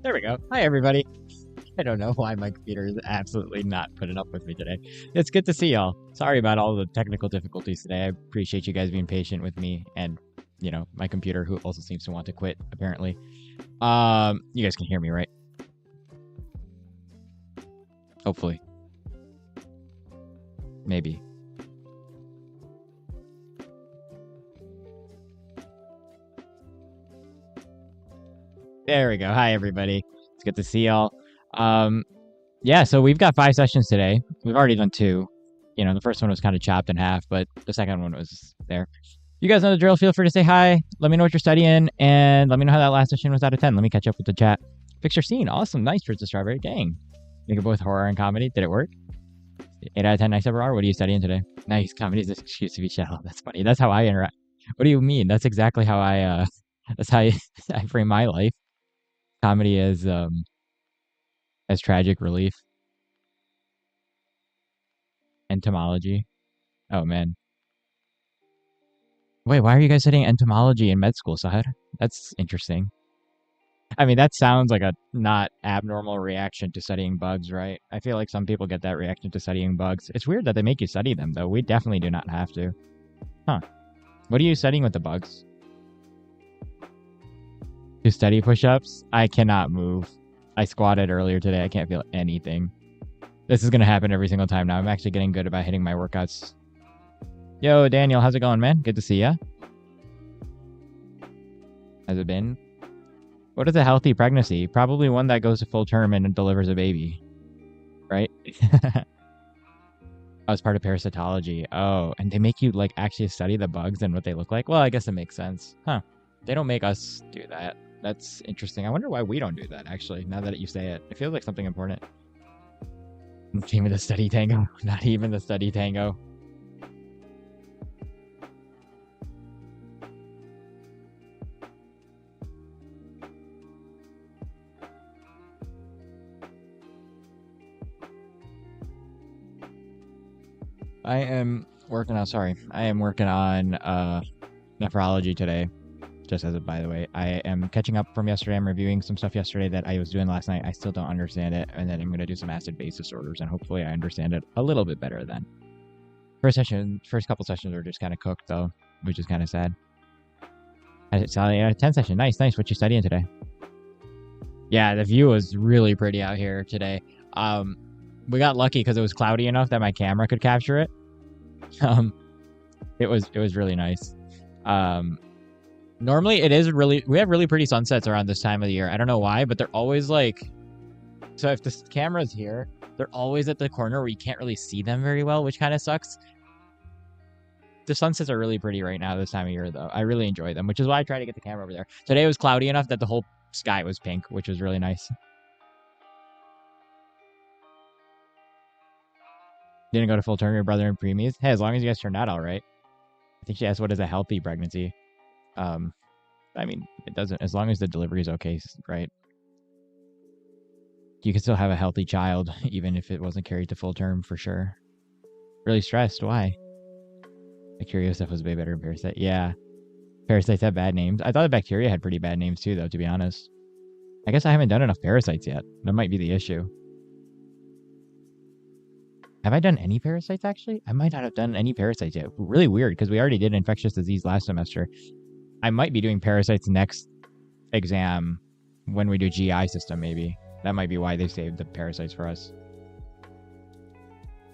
There we go. Hi, everybody. I don't know why my computer is absolutely not putting up with me today. It's good to see y'all. Sorry about all the technical difficulties today. I appreciate you guys being patient with me and, my computer, who also seems to want to quit, apparently. You guys can hear me, right? Hopefully. Maybe. There we go. Hi, everybody. It's good to see y'all. Yeah, so we've got 5 sessions today. We've already done 2. The first one was kind of chopped in half, but the second one was there. You guys know the drill. Feel free to say hi. Let me know what you're studying, and let me know how that last session was out of 10. Let me catch up with the chat. Fix your scene. Awesome. Nice, Fruits of Strawberry. Dang. Make it both horror and comedy. Did it work? 8 out of 10. Nice overall. What are you studying today? Nice. Comedy is an excuse to be shallow. That's funny. That's how I interact. What do you mean? That's exactly how that's how I frame my life. Comedy as tragic relief. Entomology. Oh, man. Wait, why are you guys studying entomology in med school, Sahar? That's interesting. I mean, that sounds like a not abnormal reaction to studying bugs, right? I feel like some people get that reaction to studying bugs. It's weird that they make you study them, though. We definitely do not have to. Huh. What are you studying with the bugs? To study push-ups? I cannot move. I squatted earlier today. I can't feel anything. This is going to happen every single time now. I'm actually getting good about hitting my workouts. Yo, Daniel, how's it going, man? Good to see ya. Has it been? What is a healthy pregnancy? Probably one that goes to full term and delivers a baby. Right? I was part of parasitology. Oh, and they make you, actually study the bugs and what they look like? Well, I guess it makes sense. Huh. They don't make us do that. That's interesting. I wonder why we don't do that, actually, now that you say it. It feels like something important. Not even the study tango. Not even the study tango. I am working on nephrology today. Just as a by the way, I am catching up from yesterday. I'm reviewing some stuff yesterday that I was doing last night. I still don't understand it, and then I'm going to do some acid-base disorders, and hopefully I understand it a little bit better then. First couple sessions were just kind of cooked, though, which is kind of sad. It's a 10 session. Nice. What you studying today? Yeah, the view was really pretty out here today. We got lucky because it was cloudy enough that my camera could capture it. It was really nice. Normally we have really pretty sunsets around this time of the year. I don't know why, but they're always so if the camera's here, they're always at the corner where you can't really see them very well, which kind of sucks. The sunsets are really pretty right now this time of year, though. I really enjoy them, which is why I try to get the camera over there. Today it was cloudy enough that the whole sky was pink, which was really nice. Didn't go to full term, your brother and preemies. Hey, as long as you guys turned out all right. I think she asked what is a healthy pregnancy. I mean, it doesn't, as long as the delivery is okay, right? You can still have a healthy child, even if it wasn't carried to full term, for sure. Really stressed, why? I'm curious if it was way better than parasite. Yeah, parasites have bad names. I thought the bacteria had pretty bad names too, though, to be honest. I guess I haven't done enough parasites yet. That might be the issue. Have I done any parasites, actually? I might not have done any parasites yet. Really weird, because we already did infectious disease last semester. I might be doing parasites next exam when we do GI system, maybe. That might be why they saved the parasites for us.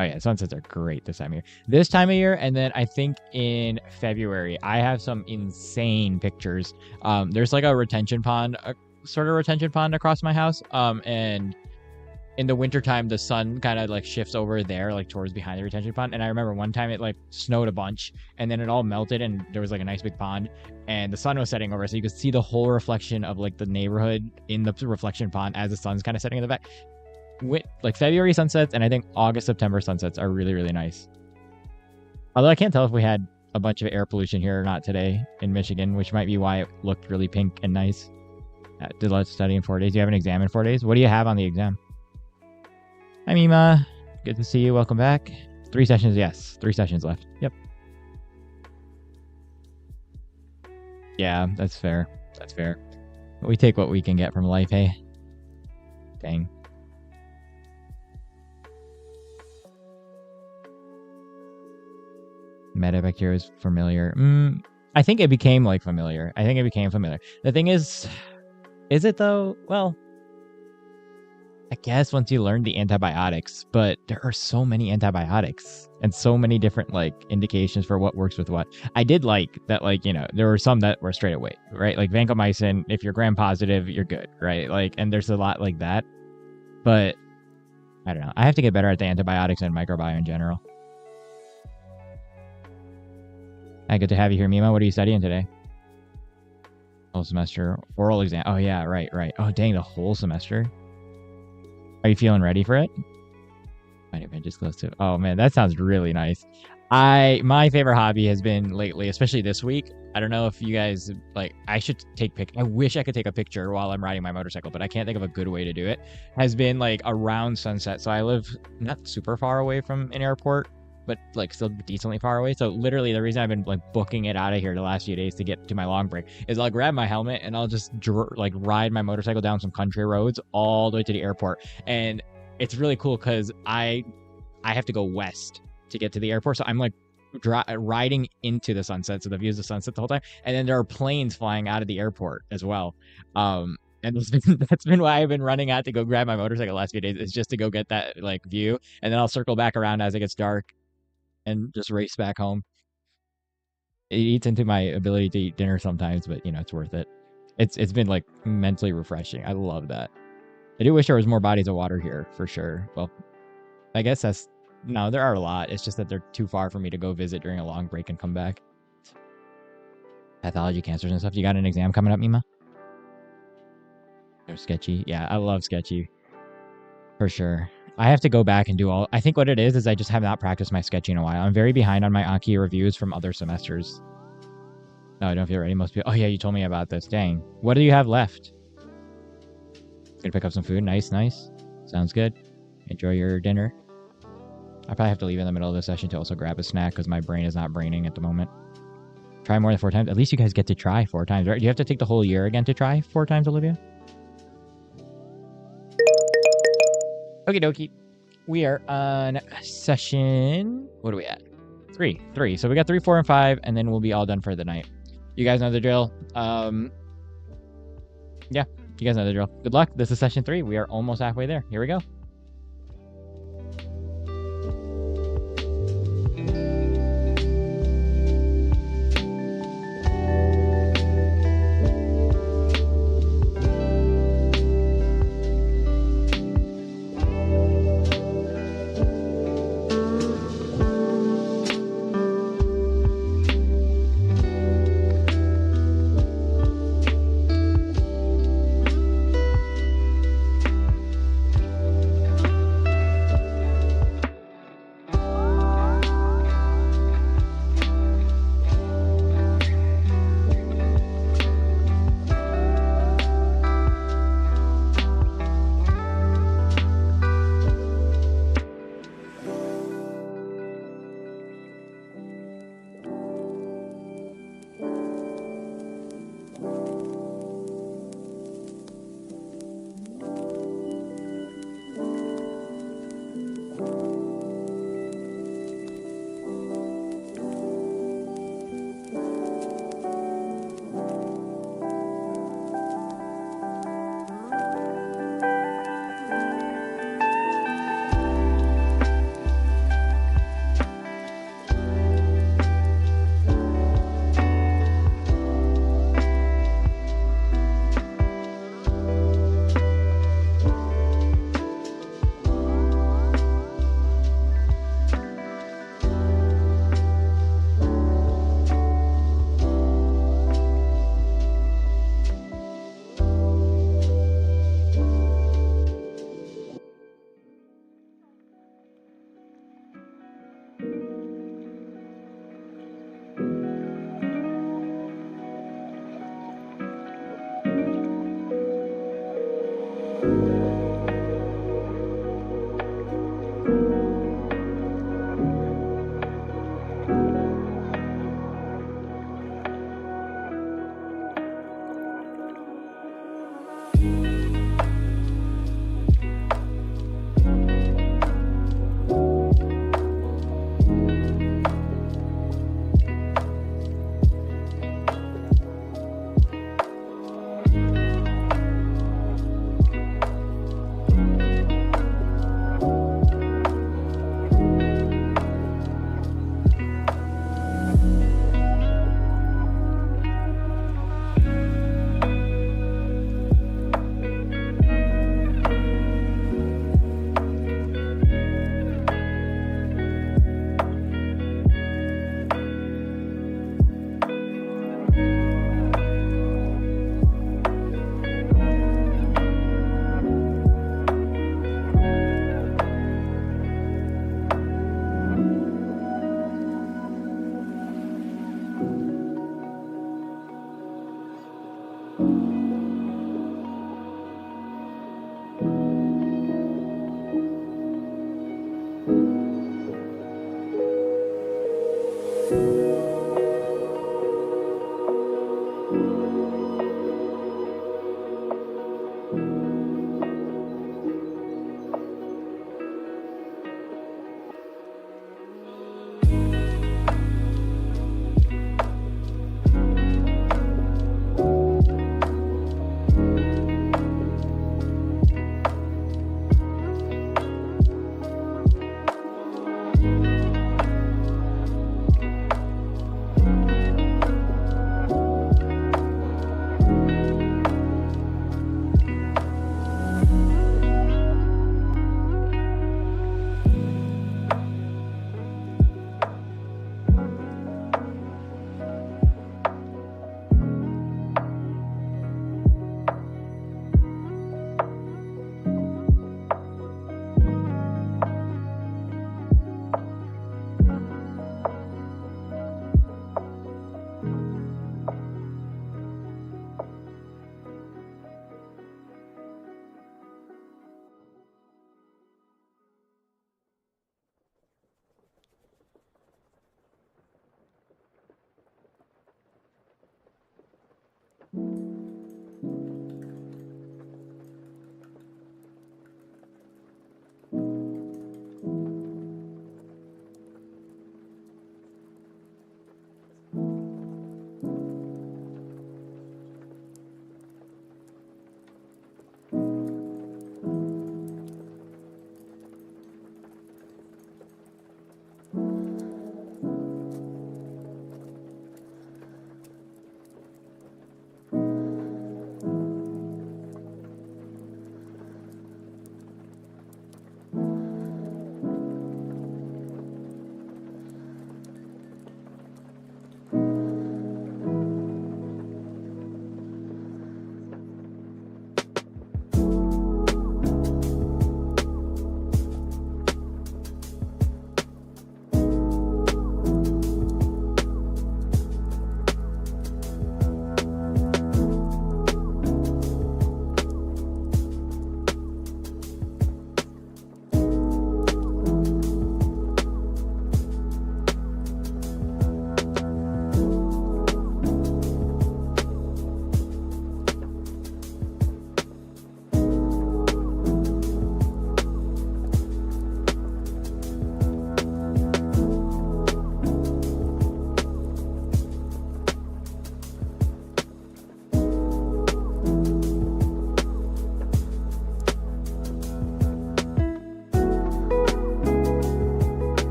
Oh, yeah, sunsets are great this time of year. This time of year, and then I think in February, I have some insane pictures. There's a retention pond, across my house, and in the wintertime, the sun kind of shifts over there, towards behind the retention pond. And I remember one time it snowed a bunch and then it all melted and there was a nice big pond and the sun was setting over. So you could see the whole reflection of the neighborhood in the reflection pond as the sun's kind of setting in the back. February sunsets and I think August, September sunsets are really, really nice. Although I can't tell if we had a bunch of air pollution here or not today in Michigan, which might be why it looked really pink and nice. Did let's study in 4 days. Do you have an exam in 4 days? What do you have on the exam? Hi, Mima. Good to see you. Welcome back. 3 sessions, yes. 3 sessions left. Yep. Yeah, that's fair. We take what we can get from life, hey? Dang. Metabacteria is familiar. I think it became like familiar. The thing is it though? Well, I guess once you learn the antibiotics, but there are so many antibiotics and so many different like indications for what works with what. I did like that, like, you know, there were some that were straight away, right? Like vancomycin, if you're gram positive, you're good, right? Like, and there's a lot like that. But I don't know. I have to get better at the antibiotics and microbiome in general. Hi, good to have you here, Mima. What are you studying today? Whole semester. Oral exam. Oh, yeah, right. Oh, dang, the whole semester? Are you feeling ready for it? Just close to. Oh, man, that sounds really nice. My favorite hobby has been lately, especially this week. I don't know if you guys, like, I should take I wish I could take a picture while I'm riding my motorcycle, but I can't think of a good way to do it. Has been, like, around sunset. So I live not super far away from an airport, but like still decently far away. So literally the reason I've been like booking it out of here the last few days to get to my long break is I'll grab my helmet and I'll just like ride my motorcycle down some country roads all the way to the airport. And it's really cool because I have to go west to get to the airport. So I'm like riding into the sunset. So the views of sunset the whole time. And then there are planes flying out of the airport as well. And that's been why I've been running out to go grab my motorcycle the last few days, is just to go get that like view. And then I'll circle back around as it gets dark and just race back home. It eats into my ability to eat dinner sometimes, but you know, it's worth it. It's been like mentally refreshing. I love that. I do wish there was more bodies of water here for sure. Well, I guess no, there are a lot. It's just that they're too far for me to go visit during a long break and come back. Pathology, cancers and stuff. You got an exam coming up, Mima? They're sketchy. Yeah, I love sketchy. For sure. I have to go back and do I think what it is I just have not practiced my sketching in a while. I'm very behind on my Anki reviews from other semesters. No, I don't feel ready. Most people. Oh, yeah, you told me about this. Dang. What do you have left? Gonna pick up some food. Nice. Sounds good. Enjoy your dinner. I probably have to leave in the middle of the session to also grab a snack because my brain is not braining at the moment. Try more than 4 times. At least you guys get to try 4 times, right? Do you have to take the whole year again to try 4 times, Olivia? Okie dokie. We are on session. What are we at? 3. So we got 3, 4, and 5, and then we'll be all done for the night. You guys know the drill. Yeah, you guys know the drill. Good luck. This is session 3. We are almost halfway there. Here we go.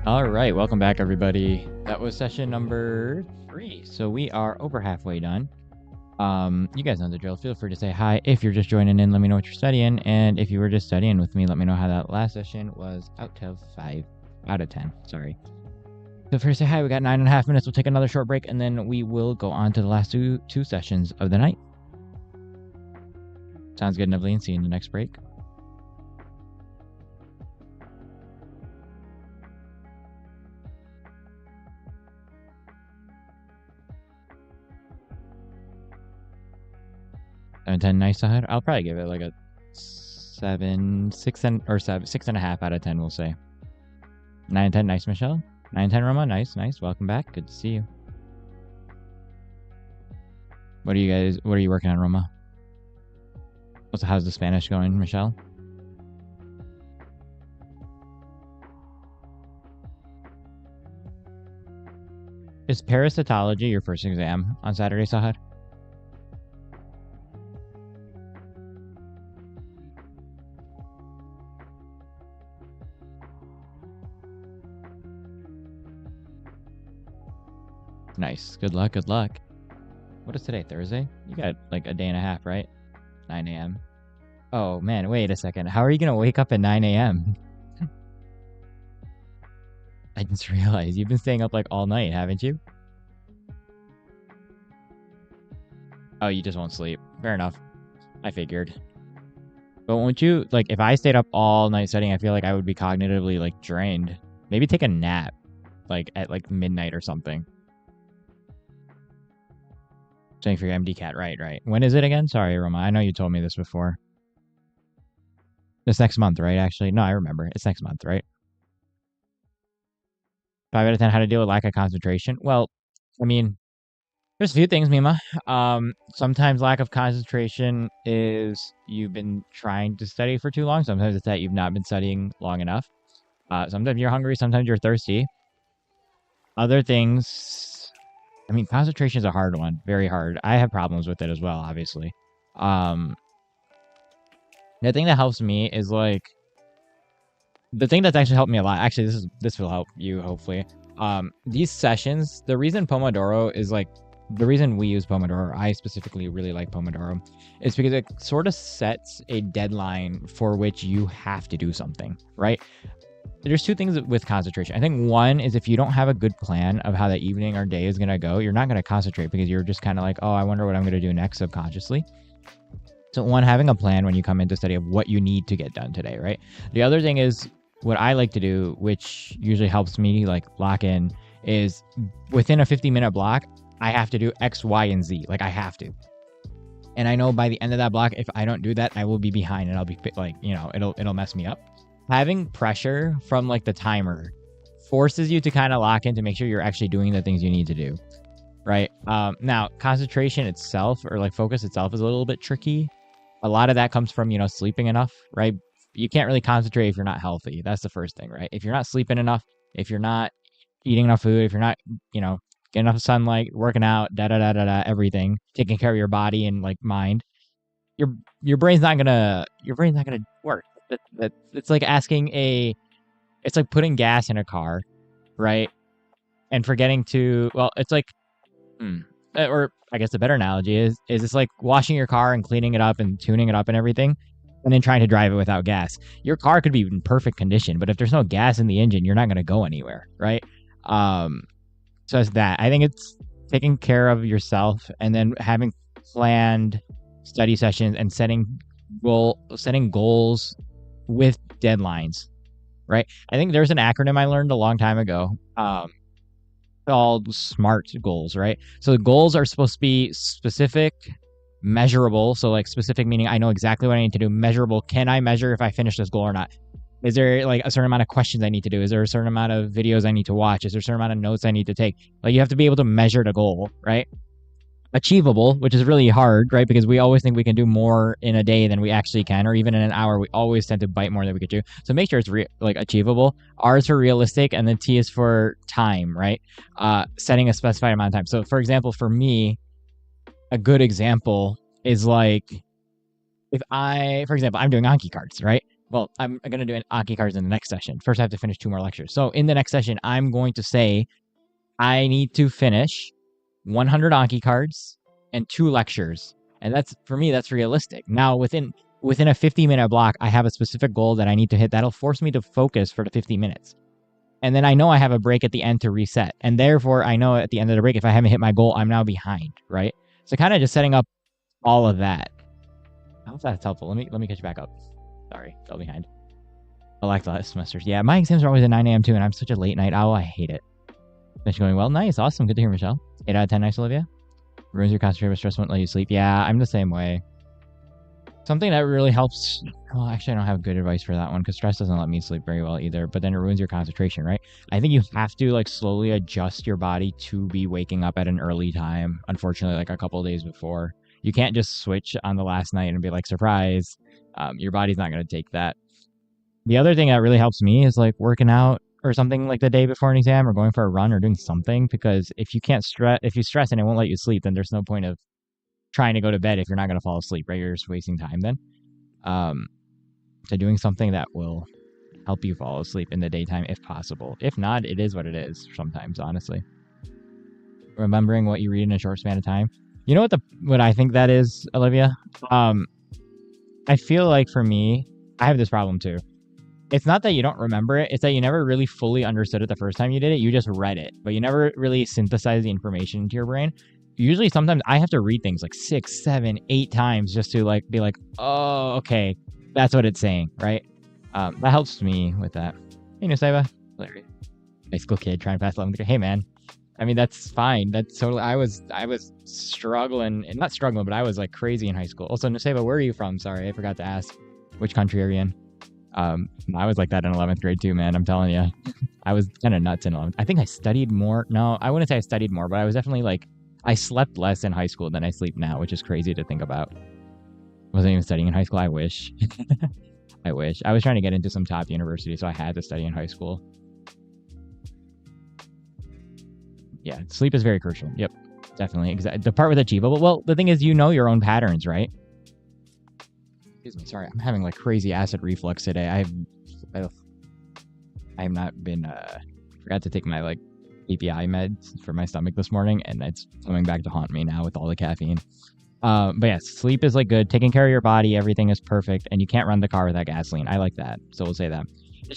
All right, welcome back, everybody. That was session number 3. So we are over halfway done. You guys know the drill. Feel free to say hi if you're just joining in. Let me know what you're studying, and if you were just studying with me, let me know how that last session was out of 10. Sorry. Feel free to say hi. We got 9.5 minutes. We'll take another short break, and then we will go on to the last two sessions of the night. Sounds good, Nevleen. See you in the next break. And 10 nice to head. I'll probably give it like a 6.5 out of 10. We'll say 9 and 10. Nice, Michelle. 9 and 10, Roma. Nice. Welcome back. Good to see you. What are you working on, Roma? How's the Spanish going, Michelle? Is parasitology your first exam on Saturday, Sahar? Nice. Good luck. What is today? Thursday? You got like a day and a half, right? 9 a.m. Oh, man. Wait a second. How are you going to wake up at 9 a.m.? I just realized you've been staying up like all night, haven't you? Oh, you just won't sleep. Fair enough. I figured. But won't you, like, if I stayed up all night studying, I feel like I would be cognitively, like, drained. Maybe take a nap, like, at, like, midnight or something. Saying for your MDCAT, right. When is it again? Sorry, Roma. I know you told me this before. It's next month, right, actually? No, I remember. It's next month, right? 5 out of 10, how to deal with lack of concentration? Well, I mean, there's a few things, Mima. Sometimes lack of concentration is you've been trying to study for too long. Sometimes it's that you've not been studying long enough. Sometimes you're hungry. Sometimes you're thirsty. Other things, I mean, concentration is a hard one. Very hard. I have problems with it as well, obviously. The thing that helps me is like, the thing that's actually helped me a lot, actually, this will help you, hopefully. These sessions, the reason Pomodoro is like, the reason we use Pomodoro, I specifically really like Pomodoro, is because it sort of sets a deadline for which you have to do something, right? There's two things with concentration. I think one is if you don't have a good plan of how the evening or day is going to go, you're not going to concentrate because you're just kind of like, oh, I wonder what I'm going to do next subconsciously. So one, having a plan when you come into study of what you need to get done today, right? The other thing is what I like to do, which usually helps me like lock in, is within a 50-minute block, I have to do X, Y, and Z. Like I have to. And I know by the end of that block, if I don't do that, I will be behind and I'll be like, you know, it'll mess me up. Having pressure from like the timer forces you to kind of lock in to make sure you're actually doing the things you need to do. Right. Now, concentration itself or like focus itself is a little bit tricky. A lot of that comes from, you know, sleeping enough, right? You can't really concentrate if you're not healthy. That's the first thing, right? If you're not sleeping enough, if you're not eating enough food, if you're not, you know, getting enough sunlight, working out, everything, taking care of your body and like mind, your brain's not gonna work. It's like it's like putting gas in a car, right? And forgetting to, well, it's like, or I guess the better analogy is it's like washing your car and cleaning it up and tuning it up and everything, and then trying to drive it without gas. Your car could be in perfect condition, but if there's no gas in the engine, you're not going to go anywhere, right? So it's that. I think it's taking care of yourself and then having planned study sessions and setting goals with deadlines, right? I think there's an acronym I learned a long time ago. called SMART goals, right? So the goals are supposed to be specific, measurable. So like specific meaning I know exactly what I need to do. Measurable, can I measure if I finish this goal or not? Is there like a certain amount of questions I need to do? Is there a certain amount of videos I need to watch? Is there a certain amount of notes I need to take? Like you have to be able to measure the goal, right? Achievable, which is really hard, right? Because we always think we can do more in a day than we actually can, or even in an hour. We always tend to bite more than we could do. So make sure it's like achievable. R is for realistic, and then T is for time, right? Setting a specified amount of time. So, for example, for me, a good example is like for example, I'm doing Anki cards, right? Well, I'm going to do Anki cards in the next session. First, I have to finish 2 more lectures. So in the next session, I'm going to say I need to finish 100 Anki cards and 2 lectures. And that's, for me, that's realistic. Now, within a 50-minute block, I have a specific goal that I need to hit. That'll force me to focus for the 50 minutes. And then I know I have a break at the end to reset. And therefore, I know at the end of the break, if I haven't hit my goal, I'm now behind, right? So kind of just setting up all of that. I hope that's helpful. Let me catch you back up. Sorry, fell behind. I like the last semesters. Yeah, my exams are always at 9 a.m. too, and I'm such a late night owl. I hate it. Finish going well. Nice, awesome. Good to hear, Michelle. 8 out of 10. Nice, Olivia. Ruins your concentration, but stress won't let you sleep. Yeah, I'm the same way. Something that really helps. Well, actually, I don't have good advice for that one because stress doesn't let me sleep very well either. But then it ruins your concentration, right? I think you have to like slowly adjust your body to be waking up at an early time. Unfortunately, like a couple of days before. You can't just switch on the last night and be like, surprise. Your body's not going to take that. The other thing that really helps me is like working out or something like the day before an exam or going for a run or doing something, because if you stress and it won't let you sleep, then there's no point of trying to go to bed if you're not going to fall asleep, right? You're just wasting time then. So doing something that will help you fall asleep in the daytime if possible. If not, it is what it is sometimes, honestly. Remembering what you read in a short span of time. You know what I think that is, Olivia? I feel like for me, I have this problem too. It's not that you don't remember it. It's that you never really fully understood it the first time you did it. You just read it, but you never really synthesized the information into your brain. Usually sometimes I have to read things like 6, 7, 8 times just to like be like, oh, okay, that's what it's saying, right? That helps me with that. Hey, Nusaiba. High school kid trying to pass 11th grade. Hey, man. I mean, that's fine. That's totally. I was struggling, and not struggling, but I was like crazy in high school. Also, Nusaiba, where are you from? Sorry, I forgot to ask. Which country are you in? I was like that in 11th grade too, man. I'm telling you, I was kind of nuts in 11th. I think I studied more. No, I wouldn't say I studied more, but I was definitely like, I slept less in high school than I sleep now, which is crazy to think about. Wasn't even studying in high school. I wish. I wish. I was trying to get into some top university, so I had to study in high school. Yeah, sleep is very crucial. Yep, definitely. The part with achievable. Well, the thing is, you know your own patterns, right? Excuse me. Sorry, I'm having like crazy acid reflux today. I have not been. Forgot to take my like API meds for my stomach this morning, and it's coming back to haunt me now with all the caffeine. But yeah, sleep is like good. Taking care of your body, everything is perfect, and you can't run the car without gasoline. I like that, so we'll say that.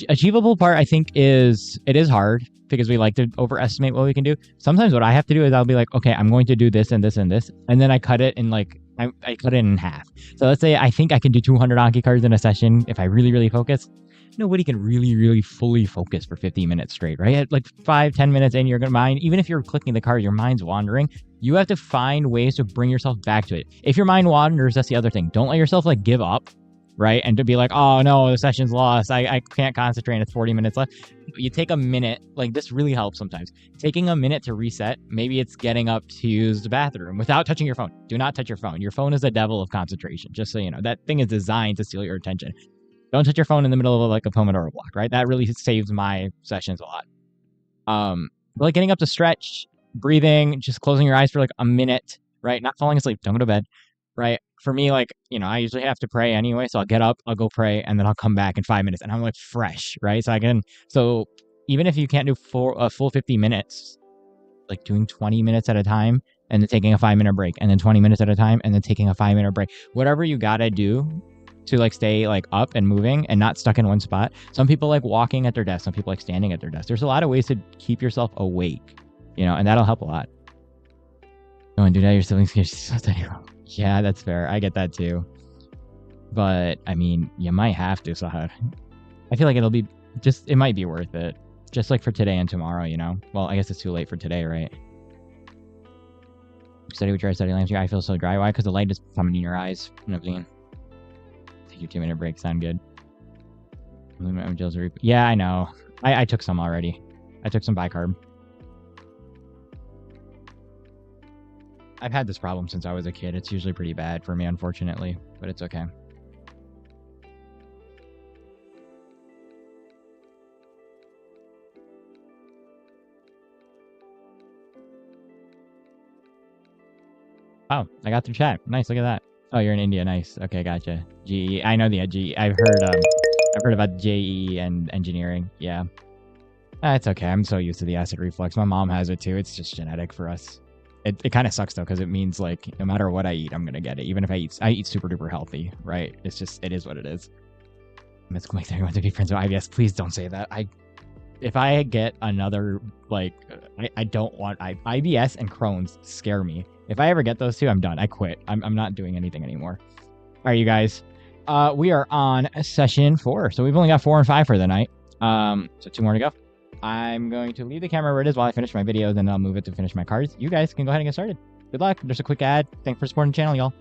Achievable part, I think, is hard because we like to overestimate what we can do. Sometimes what I have to do is I'll be like, okay, I'm going to do this and this and this, and then I cut it in like I cut it in half. So let's say I think I can do 200 Anki cards in a session if I really, really focus. Nobody can really, really fully focus for 50 minutes straight, right? At like 5-10 minutes in, your mind, even if you're clicking the card, your mind's wandering. You have to find ways to bring yourself back to it. If your mind wanders, that's the other thing. Don't let yourself like give up, right? And to be like, oh no, the session's lost. I can't concentrate. It's 40 minutes left. You take a minute. Like this really helps sometimes. Taking a minute to reset. Maybe it's getting up to use the bathroom without touching your phone. Do not touch your phone. Your phone is the devil of concentration. Just so you know, that thing is designed to steal your attention. Don't touch your phone in the middle of like a Pomodoro block, right? That really saves my sessions a lot. But like getting up to stretch, breathing, just closing your eyes for like a minute, right? Not falling asleep. Don't go to bed, right? For me, like, you know, I usually have to pray anyway. So I'll get up, I'll go pray, and then I'll come back in 5 minutes and I'm like fresh, right? So even if you can't do a full 50 minutes, like doing 20 minutes at a time and then taking a 5-minute break and then 20 minutes at a time and then taking a 5-minute break, whatever you got to do to like stay like up and moving and not stuck in one spot. Some people like walking at their desk. Some people like standing at their desk. There's a lot of ways to keep yourself awake, you know, and that'll help a lot. Go and do that. Your siblings can study. Yeah, that's fair. I get that too. But I mean, you might have to. So I feel like it might be worth it. just like for today and tomorrow, you know? Well, I guess it's too late for today, right? Study with dry study lamps. Your eye feels so dry. Why? Because the light is coming in your eyes. You know what I'm saying? Take your 2-minute break. Sound good. Yeah, I know. I took some already. I took some bicarb. I've had this problem since I was a kid. It's usually pretty bad for me, unfortunately, but it's okay. Oh, I got through chat. Nice. Look at that. Oh, you're in India. Nice. Okay, gotcha. GE. I know the GE. I've heard about JE and engineering. Yeah. It's okay. I'm so used to the acid reflux. My mom has it too. It's just genetic for us. It kind of sucks though, because it means like no matter what I eat, I'm gonna get it. Even if I eat super duper healthy, right? It's just it is what it is. Mystical makes everyone to be friends with IBS. Please don't say that. If I get another like I don't want IBS and Crohn's scare me. If I ever get those two, I'm done. I quit. I'm not doing anything anymore. All right, you guys. We are on session 4, so we've only got 4 and 5 for the night. So 2 more to go. I'm going to leave the camera where it is while I finish my video, then I'll move it to finish my cards. You guys can go ahead and get started. Good luck. There's a quick ad. Thanks for supporting the channel, y'all.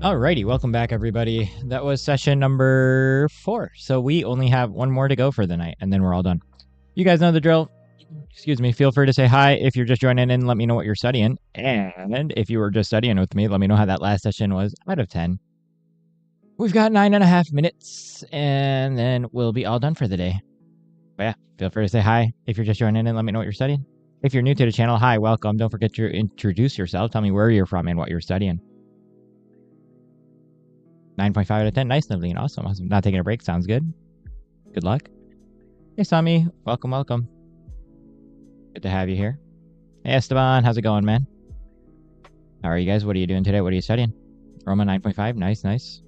Alrighty, welcome back, everybody. That was session number 4. So we only have one more to go for the night, and then we're all done. You guys know the drill. Excuse me. Feel free to say hi if you're just joining in. Let me know what you're studying. And if you were just studying with me, let me know how that last session was out of 10. We've got 9.5 minutes, and then we'll be all done for the day. But yeah, feel free to say hi if you're just joining in. Let me know what you're studying. If you're new to the channel, hi, welcome. Don't forget to introduce yourself. Tell me where you're from and what you're studying. 9.5 out of 10. Nice, Navleen. Awesome. Not taking a break. Sounds good. Good luck. Hey, Sami. Welcome, welcome. Good to have you here. Hey, Esteban. How's it going, man? How are you guys? What are you doing today? What are you studying? Roma 9.5. Nice, nice.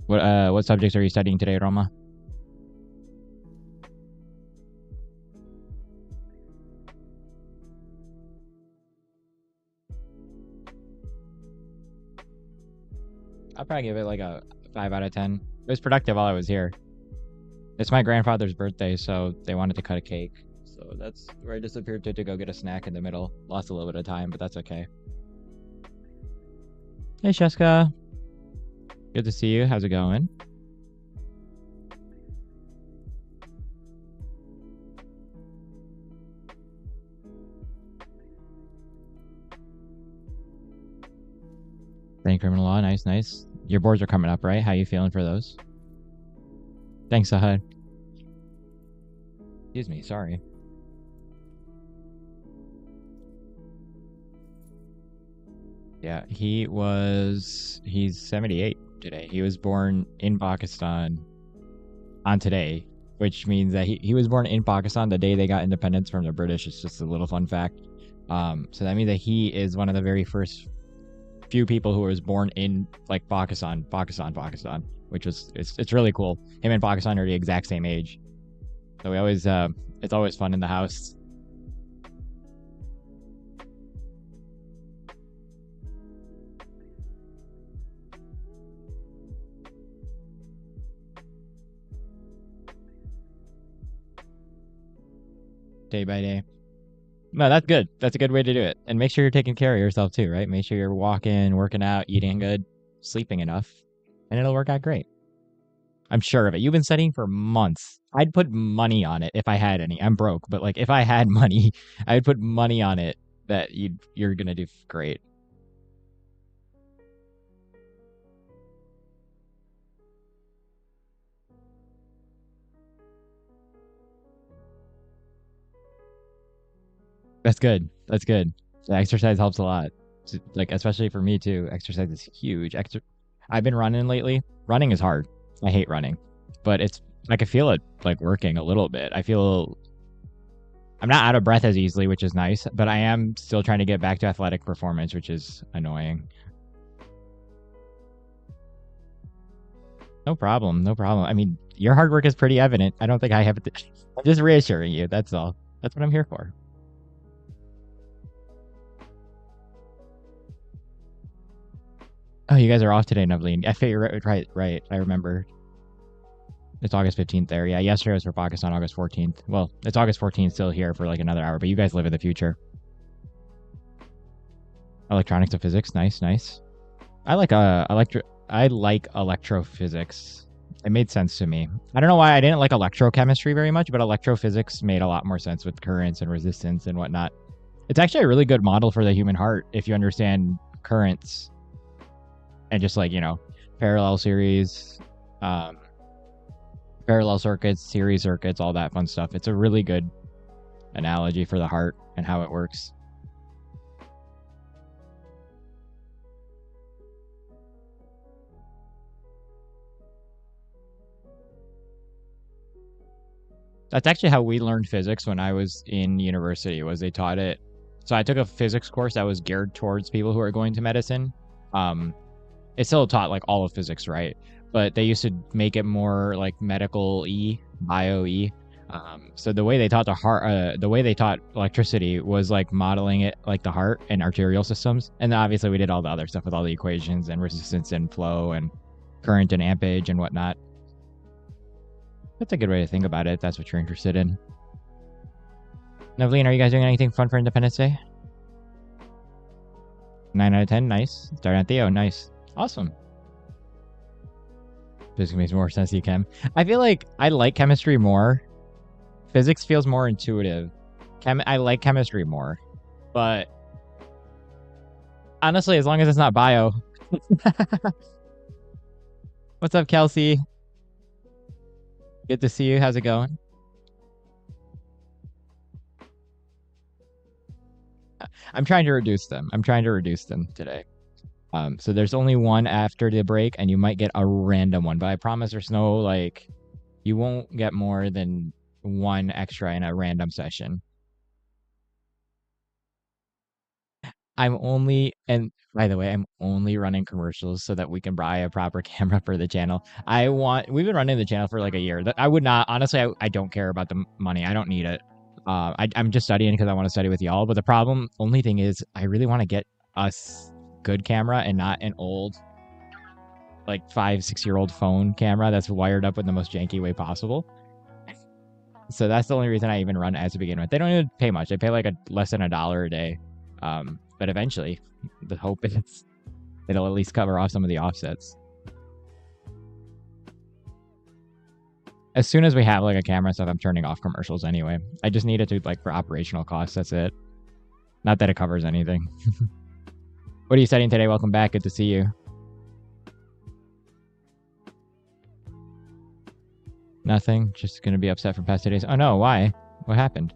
What subjects are you studying today, Roma? I'll probably give it like a 5 out of 10. It was productive while I was here. It's my grandfather's birthday, so they wanted to cut a cake. So that's where I disappeared to go get a snack in the middle. Lost a little bit of time, but that's okay. Hey, Sheska. Good to see you. How's it going? Studying criminal law. Nice, nice. Your boards are coming up, right? How you feeling for those? Thanks, Sahad. Excuse me. Sorry. Yeah, he's 78 today. He was born in Pakistan on today, which means that he was born in Pakistan the day they got independence from the British. It's just a little fun fact. So that means that he is one of the very first few people who was born in like Pakistan, which is it's really cool. Him and Pakistan are the exact same age. So we always it's always fun in the house. Day by day. No, that's good. That's a good way to do it. And make sure you're taking care of yourself too, right? Make sure you're walking, working out, eating good, sleeping enough, and it'll work out great. I'm sure of it. You've been studying for months. I'd put money on it if I had any. I'm broke, but like if I had money, I would put money on it that you're gonna do great. That's good. That's good. The exercise helps a lot. Like especially for me too. Exercise is huge. I've been running lately. Running is hard. I hate running, but I can feel it like working a little bit. I'm not out of breath as easily, which is nice, but I am still trying to get back to athletic performance, which is annoying. No problem. No problem. I mean, your hard work is pretty evident. I don't think I have to. I'm just reassuring you. That's all. That's what I'm here for. Oh, you guys are off today, Navleen. Right. I remember. It's August 15th there. Yeah, yesterday was for Pakistan, August 14th. Well, it's August 14th still here for like another hour, but you guys live in the future. Electronics and physics. Nice, nice. I like electrophysics. It made sense to me. I don't know why I didn't like electrochemistry very much, but electrophysics made a lot more sense with currents and resistance and whatnot. It's actually a really good model for the human heart if you understand currents and just like, parallel series, parallel circuits, series circuits, all that fun stuff. It's a really good analogy for the heart and how it works. That's actually how we learned physics when I was in university, was they taught it. So I took a physics course that was geared towards people who are going to medicine. It still taught like all of physics, right? But they used to make it more like medical bio so the way they taught the way they taught electricity was like modeling it like the heart and arterial systems. And then obviously we did all the other stuff with all the equations and resistance and flow and current and ampage and whatnot. That's a good way to think about it if that's what you're interested in. Nevleen, are you guys doing anything fun for Independence Day? 9 out of 10, nice. Starting at Theo, nice. Awesome. Physics makes more sense to you, Chem. I feel like I like chemistry more. Physics feels more intuitive. I like chemistry more. But honestly, as long as it's not bio. What's up, Kelsey? Good to see you. How's it going? I'm trying to reduce them. I'm trying to reduce them today. So there's only one after the break, and you might get a random one. But I promise there's no, like, you won't get more than one extra in a random session. And by the way, I'm only running commercials so that we can buy a proper camera for the channel. We've been running the channel for like a year. I would not, honestly, I don't care about the money. I don't need it. I'm just studying because I want to study with y'all. But the only thing is, I really want to get us good camera and not an old, like 5-6 year old phone camera that's wired up in the most janky way possible. So that's the only reason I even run ads to begin with. They don't even pay much. They pay like less than $1 a day. But eventually, the hope is it'll at least cover off some of the offsets. As soon as we have like a camera and stuff, I'm turning off commercials anyway. I just need it to, like, for operational costs. That's it. Not that it covers anything. What are you studying today? Welcome back. Good to see you. Nothing. Just gonna be upset for past 2 days. Oh no, why? What happened?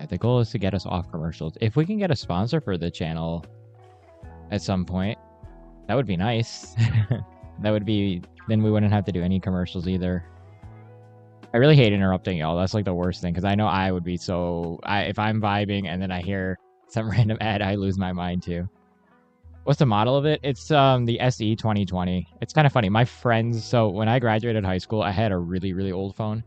The goal is to get us off commercials. If we can get a sponsor for the channel at some point, that would be nice. Then we wouldn't have to do any commercials either. I really hate interrupting y'all. That's like the worst thing, because I know I would be if I'm vibing and then I hear some random ad, I lose my mind too. What's the model of it? It's the SE 2020. It's kind of funny. My friends, so when I graduated high school, I had a really, really old phone.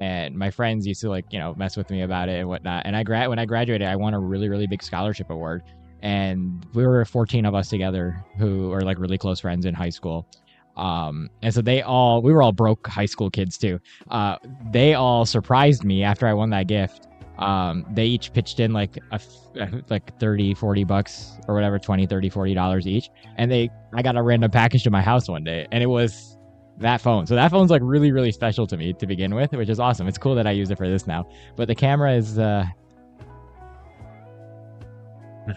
And my friends used to, like, mess with me about it and whatnot. And when I graduated, I won a really, really big scholarship award. And we were 14 of us together who are like really close friends in high school. And so we were all broke high school kids too. They all surprised me after I won that gift. They each pitched in like 30, 40 bucks or whatever, 20, 30, $40 each. And I got a random package to my house one day, and it was that phone. So that phone's like really, really special to me to begin with, which is awesome. It's cool that I use it for this now. But the camera is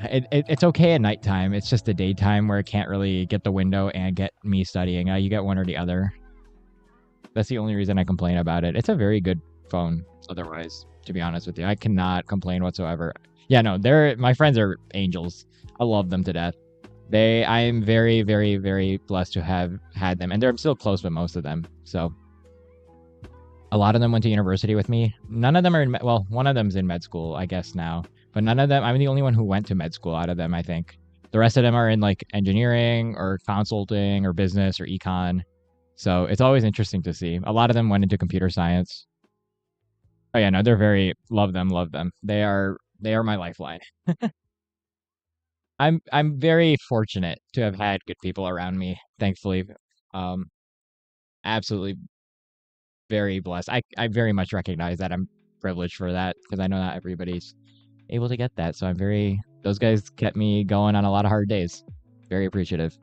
it's okay at nighttime. It's just the daytime where it can't really get the window and get me studying. You get one or the other. That's the only reason I complain about it. It's a very good phone otherwise, to be honest with you. I cannot complain whatsoever. Yeah, no, my friends are angels. I love them to death. I am very, very, very blessed to have had them. And I'm still close with most of them. So a lot of them went to university with me. None of them are one of them's in med school, I guess, now. But none of them, I'm the only one who went to med school out of them, I think. The rest of them are in like engineering or consulting or business or econ. So it's always interesting to see. A lot of them went into computer science. Oh yeah, no, they're love them. They are my lifeline. I'm very fortunate to have had good people around me, thankfully. Absolutely very blessed. I very much recognize that I'm privileged for that, because I know not everybody's able to get that. So those guys kept me going on a lot of hard days. Very appreciative.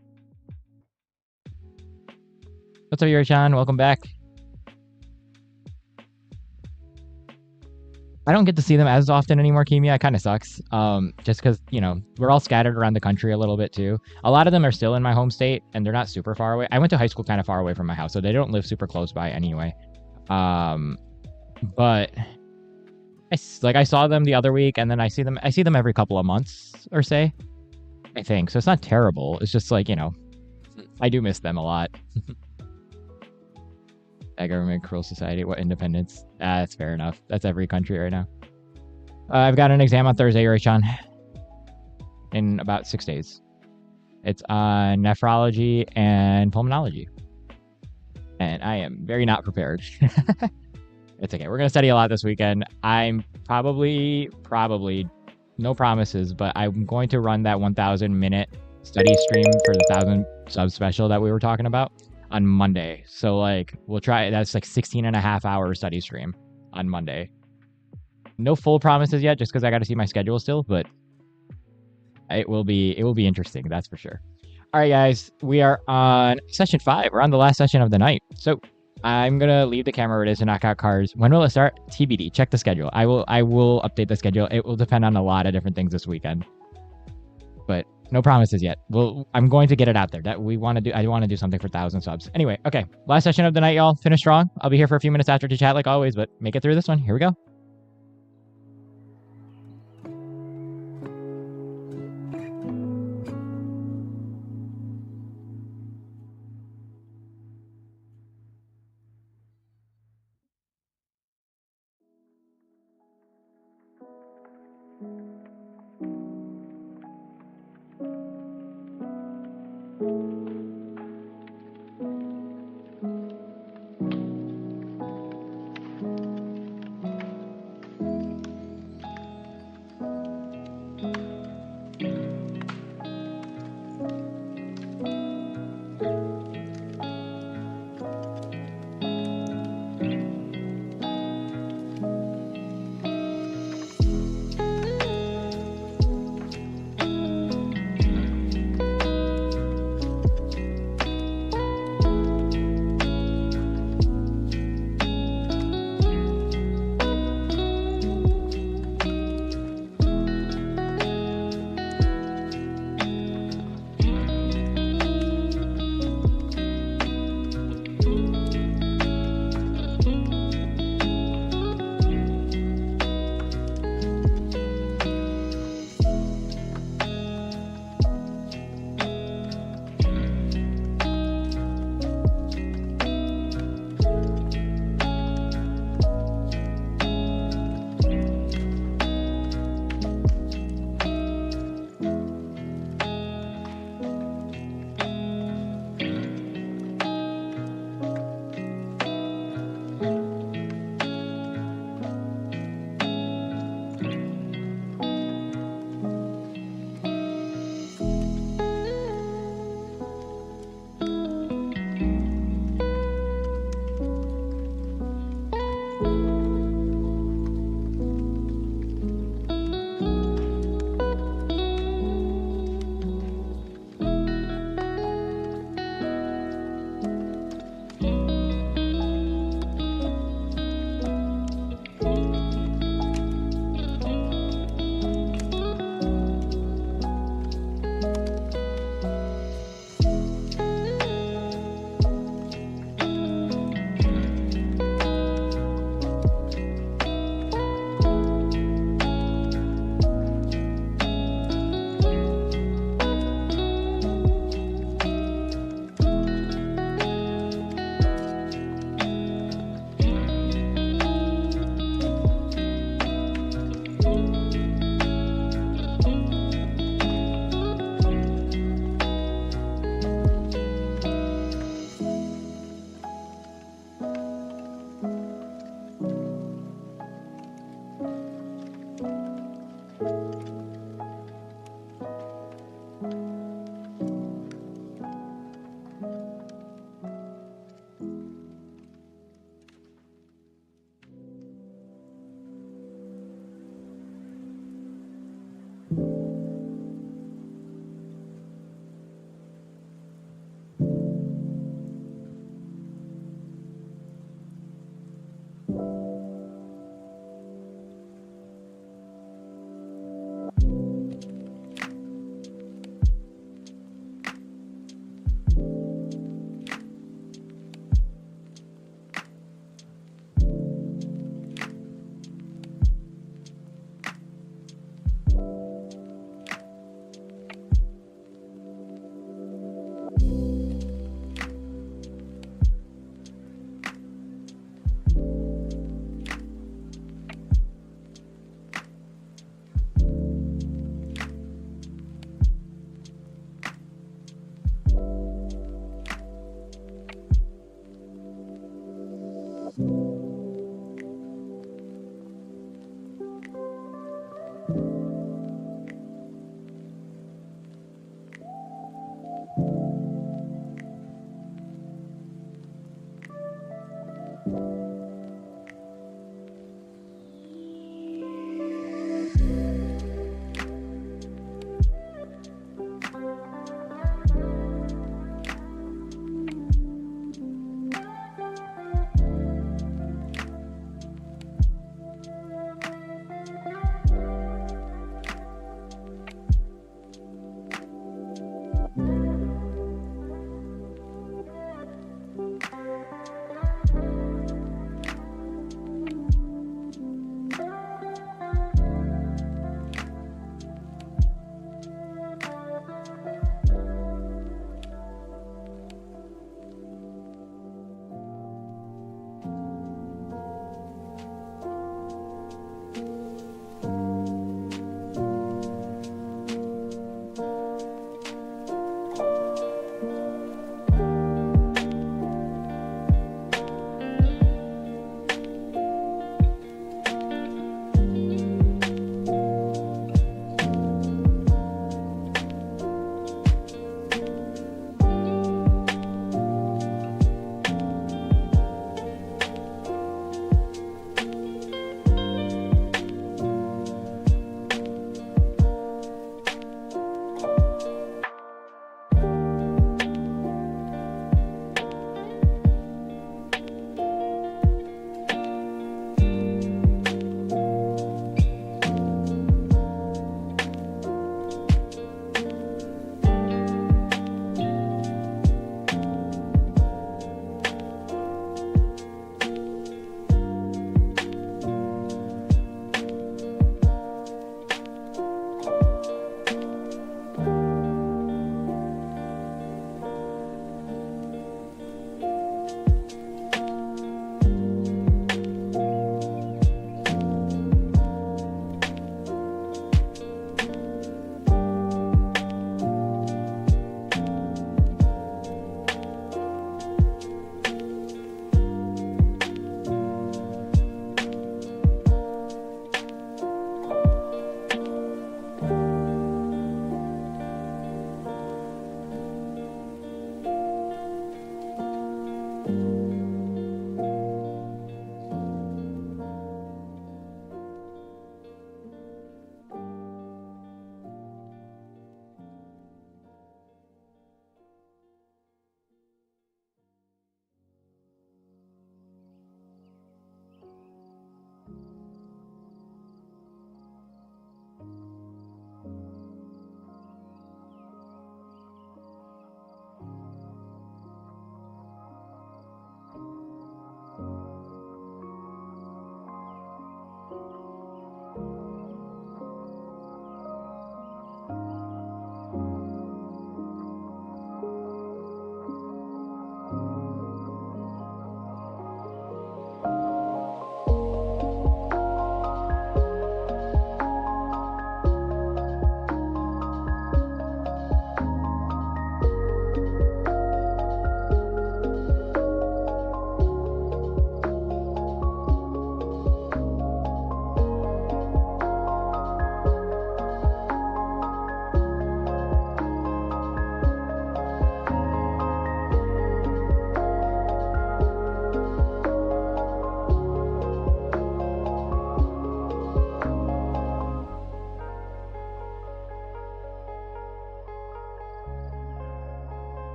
What's up, Yuri-chan? Welcome back. I don't get to see them as often anymore, Kimia. It kind of sucks. Just because, we're all scattered around the country a little bit too. A lot of them are still in my home state, and they're not super far away. I went to high school kind of far away from my house, so they don't live super close by anyway. But I saw them the other week, and then I see them every couple of months or say, I think. So it's not terrible. It's just like, I do miss them a lot. That government, cruel society, what independence? That's fair enough. That's every country right now. I've got an exam on Thursday, Raychan, in about 6 days. It's on nephrology and pulmonology. And I am very not prepared. It's okay. We're going to study a lot this weekend. I'm probably, no promises, but I'm going to run that 1,000-minute study stream for the 1,000 sub special that we were talking about on Monday. So we'll try. That's like 16.5-hour study stream on Monday. No full promises yet, just because I got to see my schedule still, but it will be interesting, that's for sure. All right, guys, we are on session 5. We're on the last session of the night. So I'm gonna leave the camera where it is to knock out cards. When will it start? TBD. Check the schedule. I will update the schedule. It will depend on a lot of different things this weekend, but no promises yet. Well, I'm going to get it out there that we want to do. I want to do something for 1,000 subs. Anyway, okay, last session of the night, y'all. Finish strong. I'll be here for a few minutes after to chat like always, but make it through this one. Here we go.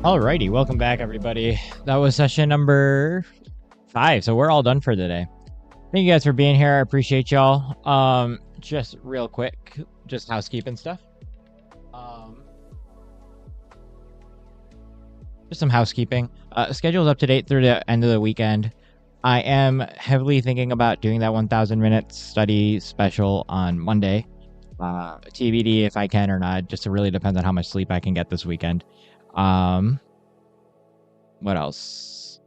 Alrighty, welcome back, everybody. That was session number 5, so we're all done for today. Thank you guys for being here. I appreciate y'all. Just real quick, just housekeeping stuff. Just some housekeeping. Schedule's up to date through the end of the weekend. I am heavily thinking about doing that 1,000 minute study special on Monday. TBD if I can or not. Just really depends on how much sleep I can get this weekend. What else?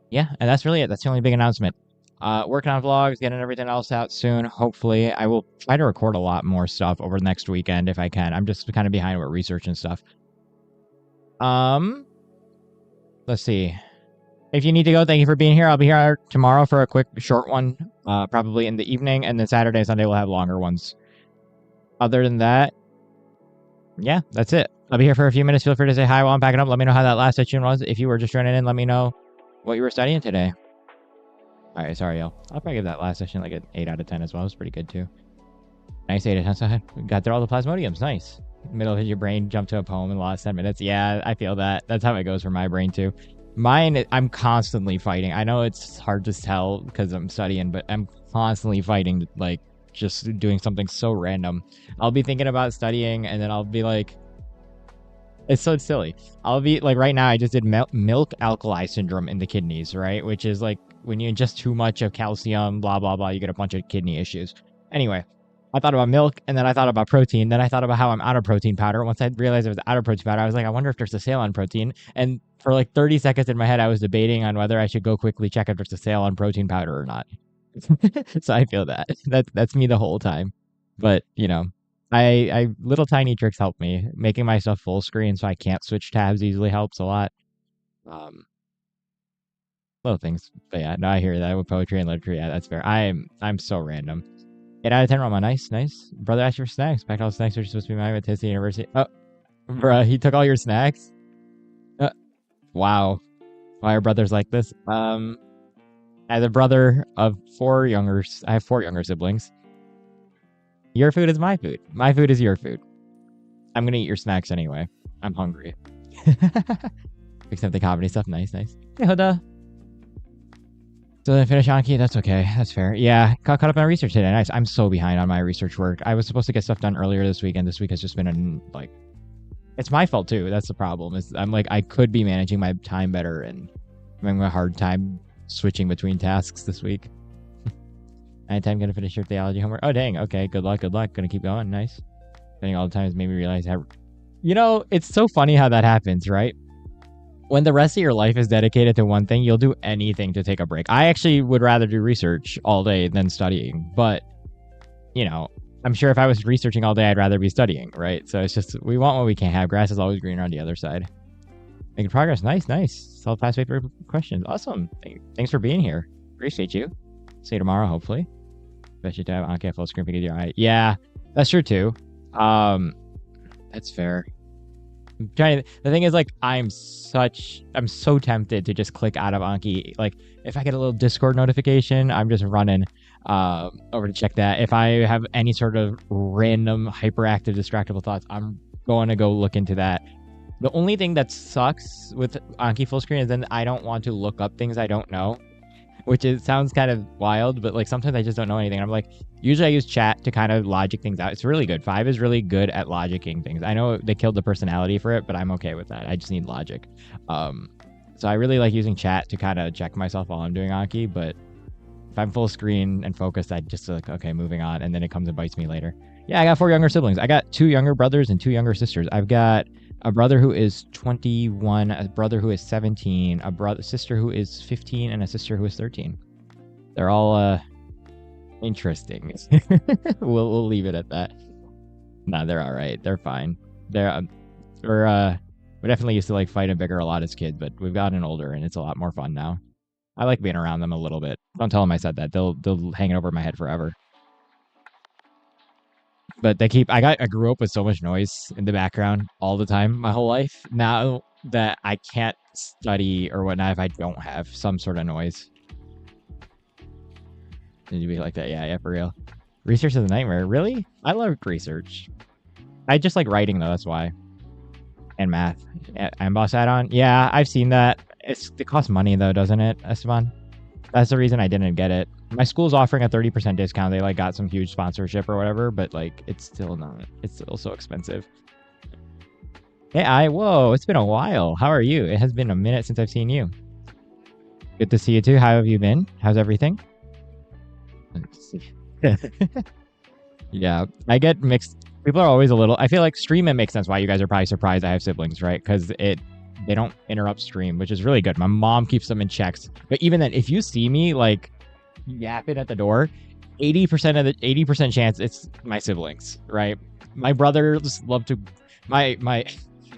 Yeah, and that's really it. That's the only big announcement. Working on vlogs, getting everything else out soon. Hopefully, I will try to record a lot more stuff over the next weekend if I can. I'm just kind of behind with research and stuff. Let's see. If you need to go, thank you for being here. I'll be here tomorrow for a quick short one, probably in the evening, and then Saturday and Sunday we'll have longer ones. Other than that, yeah, that's it. I'll be here for a few minutes. Feel free to say hi while I'm packing up. Let me know how that last session was. If you were just joining in, let me know what you were studying today. All right, sorry, y'all. I'll probably give that last session like an 8 out of 10 as well. It was pretty good, too. Nice 8 out of 10. So we got through all the plasmodiums. Nice. Middle of your brain, jump to a poem in the last 10 minutes. Yeah, I feel that. That's how it goes for my brain, too. Mine, I'm constantly fighting. I know it's hard to tell because I'm studying, but I'm constantly fighting, like, just doing something so random. I'll be thinking about studying, and then I'll be like, it's so silly. I'll be like, right now, I just did milk alkali syndrome in the kidneys, right? Which is like when you ingest too much of calcium, blah, blah, blah, you get a bunch of kidney issues. Anyway, I thought about milk, and then I thought about protein. Then I thought about how I'm out of protein powder. Once I realized I was out of protein powder, I was like, I wonder if there's a sale on protein. And for like 30 seconds in my head, I was debating on whether I should go quickly check if there's a sale on protein powder or not. So I feel that. That's me the whole time. But, you know, I little tiny tricks help me. Making my stuff full screen so I can't switch tabs easily helps a lot. Little things. But yeah, no, I hear that with poetry and literature. Yeah, that's fair. I'm so random. 8 out of 10, Roma. Nice, nice. Brother asked for snacks. Packed all the snacks, which are supposed to be mine with Tennessee University. Oh, bruh, he took all your snacks? Wow. Why are brothers like this? As a brother of I have 4 younger siblings. Your food is my food. My food is your food. I'm gonna eat your snacks anyway. I'm hungry. Except the comedy stuff. Nice, nice. Hey, Huda. So then finish Anki? That's okay. That's fair. Yeah, caught up on research today. Nice. I'm so behind on my research work. I was supposed to get stuff done earlier this week, and this week has just been like, it's my fault too. That's the problem. I'm like, I could be managing my time better, and I'm having a hard time switching between tasks this week. Anytime gonna finish your theology homework. Oh dang. Okay. Good luck. Good luck. Gonna keep going. Nice. Spending all the time has made me realize how. You know, it's so funny how that happens, right? When the rest of your life is dedicated to one thing, you'll do anything to take a break. I actually would rather do research all day than studying, but you know, I'm sure if I was researching all day, I'd rather be studying, right? So it's just, we want what we can't have. Grass is always greener on the other side. Making progress. Nice, nice. Solve past paper questions. Awesome. Thanks for being here. Appreciate you. See you tomorrow, hopefully. Bet you to have on full screen pick of your eye. Yeah, that's true too. That's fair. The thing is, like, I'm so tempted to just click out of Anki. Like, if I get a little Discord notification, I'm just running over to check that. If I have any sort of random hyperactive distractible thoughts, I'm going to go look into that. The only thing that sucks with Anki full screen is then I don't want to look up things I don't know, which sounds kind of wild, but like sometimes I just don't know anything. I'm like, usually I use chat to kind of logic things out. It's really good. 5 is really good at logicking things. I know they killed the personality for it, but I'm okay with that. I just need logic. So I really like using chat to kind of check myself while I'm doing Anki, but if I'm full screen and focused, I just like, okay, moving on, and then it comes and bites me later. Yeah, I got 4 younger siblings. I got 2 younger brothers and 2 younger sisters. I've got a brother who is 21, a brother who is 17, a sister who is 15, and a sister who is 13. They're all interesting. We'll leave it at that. Nah, they're all right. They're fine. We definitely used to like fight and bicker a lot as kids, but we've gotten older and it's a lot more fun now. I like being around them a little bit. Don't tell them I said that. They'll hang it over my head forever. But I grew up with so much noise in the background all the time my whole life. Now that I can't study or whatnot if I don't have some sort of noise. Did you be like that? Yeah, for real. Research is a nightmare. Really? I love research. I just like writing though, that's why. and math. Boss add-on. Yeah, I've seen that. It costs money though, doesn't it, Esteban? That's the reason I didn't get it. My school's offering a 30% discount. They like got some huge sponsorship or whatever, but like it's still not. It's still so expensive. Hey, whoa, it's been a while. How are you? It has been a minute since I've seen you. Good to see you too. How have you been? How's everything? Let's see. Yeah, I get mixed. People are always a little. I feel like stream, it makes sense why you guys are probably surprised I have siblings, right? Because they don't interrupt stream, which is really good. My mom keeps them in checks. But even then, if you see me like yapping at the door, 80% chance it's my siblings, right? My brothers love to. My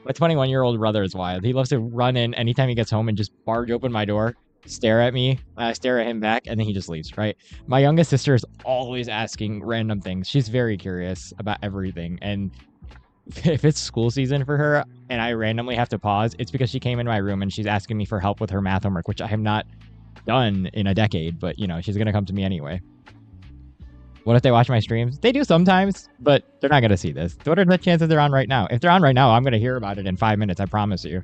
21-year-old brother is wild. He loves to run in anytime he gets home and just barge open my door, stare at me, stare at him back, and then he just leaves, right? My youngest sister is always asking random things. She's very curious about everything. And if it's school season for her and I randomly have to pause, it's because she came in my room and she's asking me for help with her math homework, which I have not done in a decade, but you know, she's going to come to me anyway. What if they watch my streams? They do sometimes, but they're not going to see this. What are the chances they're on right now? If they're on right now, I'm going to hear about it in 5 minutes. I promise you.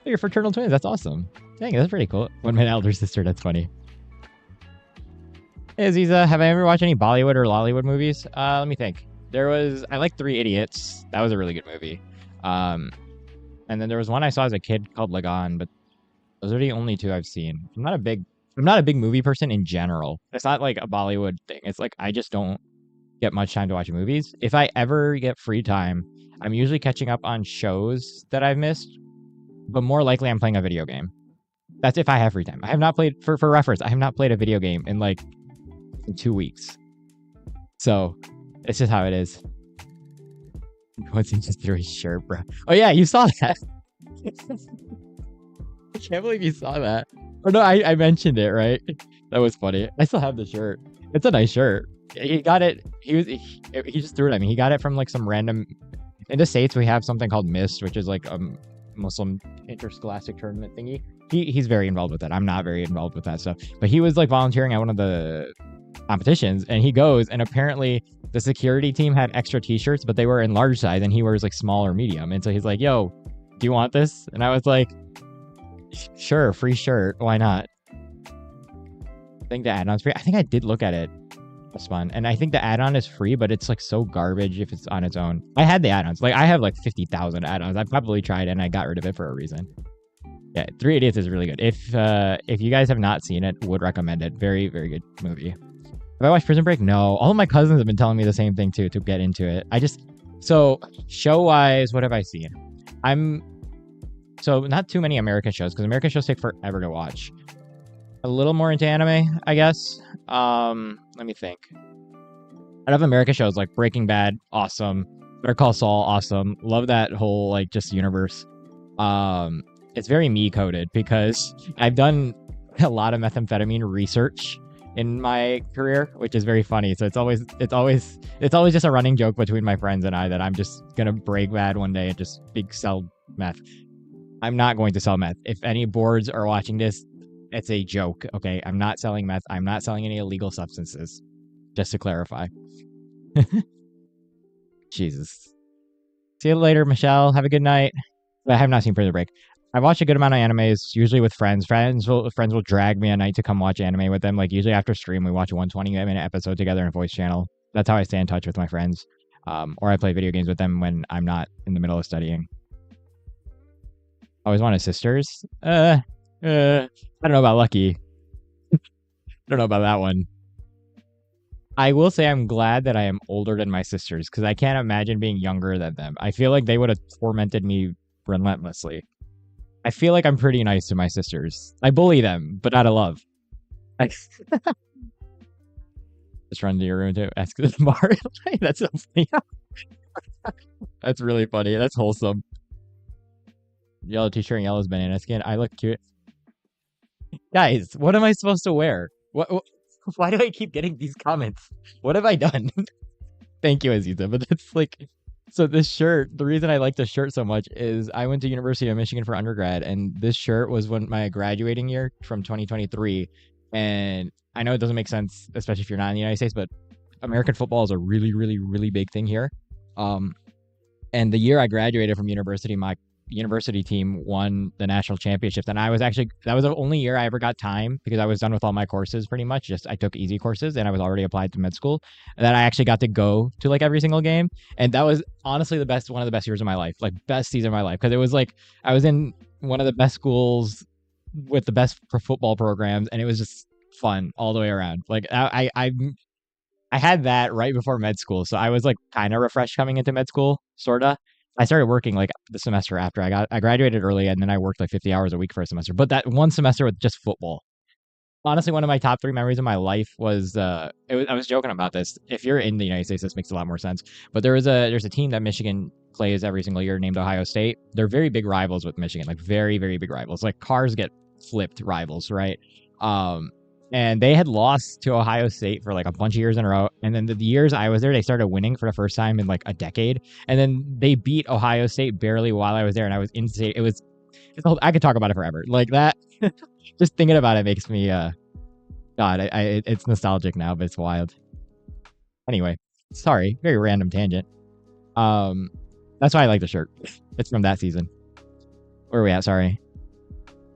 You're fraternal twins. That's awesome. Dang, that's pretty cool. One minute elder sister. That's funny. Hey, Aziza, have I ever watched any Bollywood or Lollywood movies? Let me think. I like Three Idiots. That was a really good movie. And then there was one I saw as a kid called Lagan, but those are the only two I've seen. I'm not a big movie person in general. It's not like a Bollywood thing. It's like I just don't get much time to watch movies. If I ever get free time, I'm usually catching up on shows that I've missed, but more likely I'm playing a video game. That's if I have free time. I have not played, for reference, I have not played a video game in 2 weeks. So it's just how it is. What's he just threw his shirt, bro? Oh yeah, you saw that. I can't believe you saw that. Or no, I mentioned it, right? That was funny. I still have the shirt. It's a nice shirt. He got it. He just threw it at me. He got it from like some random. In the States, we have something called MIST, which is like a Muslim interscholastic tournament thingy. He's very involved with that. I'm not very involved with that stuff. But he was like volunteering at one of the competitions, and he goes, and apparently the security team had extra T-shirts, but they were in large size, and he wears like small or medium. And so he's like, "Yo, do you want this?" And I was like, "Sure, free shirt. Why not?" I think the add-on's free. I think I did look at it. It's fun. And I think the add-on is free, but it's like so garbage if it's on its own. I had the add-ons. Like I have like 50,000 add-ons. I probably tried and I got rid of it for a reason. Yeah, Three Idiots is really good. If you guys have not seen it, would recommend it. Very, very good movie. Have I watched Prison Break? No. All of my cousins have been telling me the same thing too, to get into it. So show-wise, what have I seen? So not too many American shows, because American shows take forever to watch. A little more into anime, I guess. Let me think. I love American shows like Breaking Bad, awesome. Better Call Saul, awesome. Love that whole like just universe. It's very me coded because I've done a lot of methamphetamine research in my career, which is very funny. So it's always just a running joke between my friends and I that I'm just gonna break bad one day and just sell meth. I'm not going to sell meth. If any boards are watching this, it's a joke, okay? I'm not selling meth. I'm not selling any illegal substances, just to clarify. Jesus. See you later, Michelle. Have a good night. I have not seen Prison Break. I've watched a good amount of animes, usually with friends. Friends will drag me a night to come watch anime with them. Like usually after stream, we watch a 120-minute episode together in a voice channel. That's how I stay in touch with my friends. Or I play video games with them when I'm not in the middle of studying. Always wanted sisters. I don't know about Lucky. I don't know about that one. I will say I'm glad that I am older than my sisters, because I can't imagine being younger than them. I feel like they would have tormented me relentlessly. I feel like I'm pretty nice to my sisters. I bully them, but out of love. Just run to your room to ask the bar. That's so funny. That's really funny. That's wholesome. Yellow t-shirt and yellow's banana skin. I look cute. Guys, what am I supposed to wear? Why do I keep getting these comments? What have I done? Thank you, Aziza. But that's like, so this shirt, the reason I like this shirt so much is I went to University of Michigan for undergrad, and this shirt was my graduating year from 2023. And I know it doesn't make sense, especially if you're not in the United States, but American football is a really, really, really big thing here. And the year I graduated from university, my university team won the national championships. And I was actually, that was the only year I ever got time because I was done with all my courses pretty much. Just I took easy courses and I was already applied to med school. And then I actually got to go to like every single game. And that was honestly the best, one of the best years of my life, like best season of my life. Cause it was like, I was in one of the best schools with the best football programs. And it was just fun all the way around. Like I had that right before med school, so I was like kind of refreshed coming into med school, sorta. I started working like the semester after I graduated early, and then I worked like 50 hours a week for a semester. But that one semester with just football, honestly, one of my top three memories of my life was I was joking about this. If you're in the United States, this makes a lot more sense. But there's a team that Michigan plays every single year named Ohio State. They're very big rivals with Michigan, like very very big rivals. Like cars get flipped rivals, right? Um, and they had lost to Ohio State for like a bunch of years in a row. And then the years I was there, they started winning for the first time in like a decade. And then they beat Ohio State barely while I was there, and I was in state. I could talk about it forever. Like that, just thinking about it makes me God, it's nostalgic now, but it's wild. Anyway, sorry, very random tangent. Um, that's why I like the shirt. It's from that season. Where are we at? Sorry.